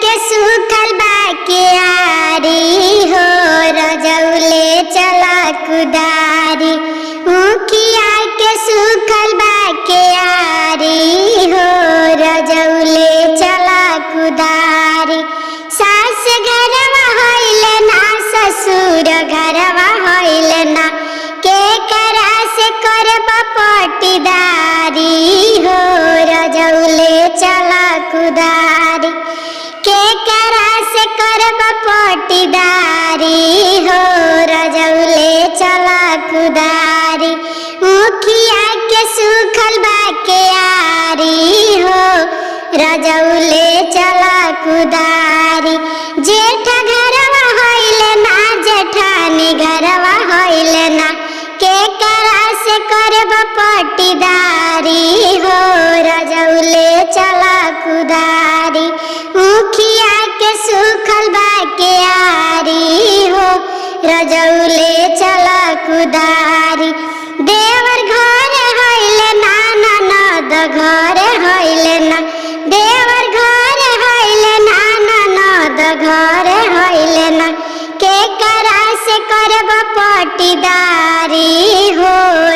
के सूखल बाके आरी हो रजौले चला कुदारी। मुखिया के सूखल बाके आरी हो रजौले चला कुदारी। सास घरवा होइले ना ससुर घरवा होइले ना, के करा से करब पटीदारी हो रजौले चला कुदारी। के करा से करब पटीदारी हो रजौले चला कुदारी। मुखिया के सूखल बाके आरी हो रजौले चला कुदारी। जेठा घरवा होइले ना जेठानी घरवा होइले ना, के करा से करब पटीदारी हो रजौले चला कुदारी। मुखिया के सूखल बाके आरी हो रजौले चला कुदारी। देवर घर होइले ना ननद घर होइले ना, देवर घर होइले ना ननद घर होइले ना, के करा से करब पटीदारी हो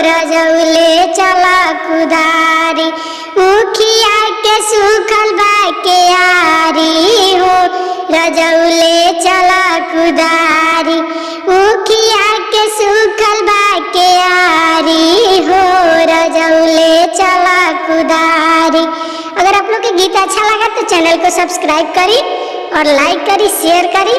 रजौले चला कुदारी। मुखिया के सूखल बाके आरी हो रजौले चला कुदारी। मुखिया के सूखल बाके आरी हो रजौले चला कुदारी। अगर आप लोग के गीत अच्छा लगा तो चैनल को सब्सक्राइब करी और लाइक करी, शेयर करी।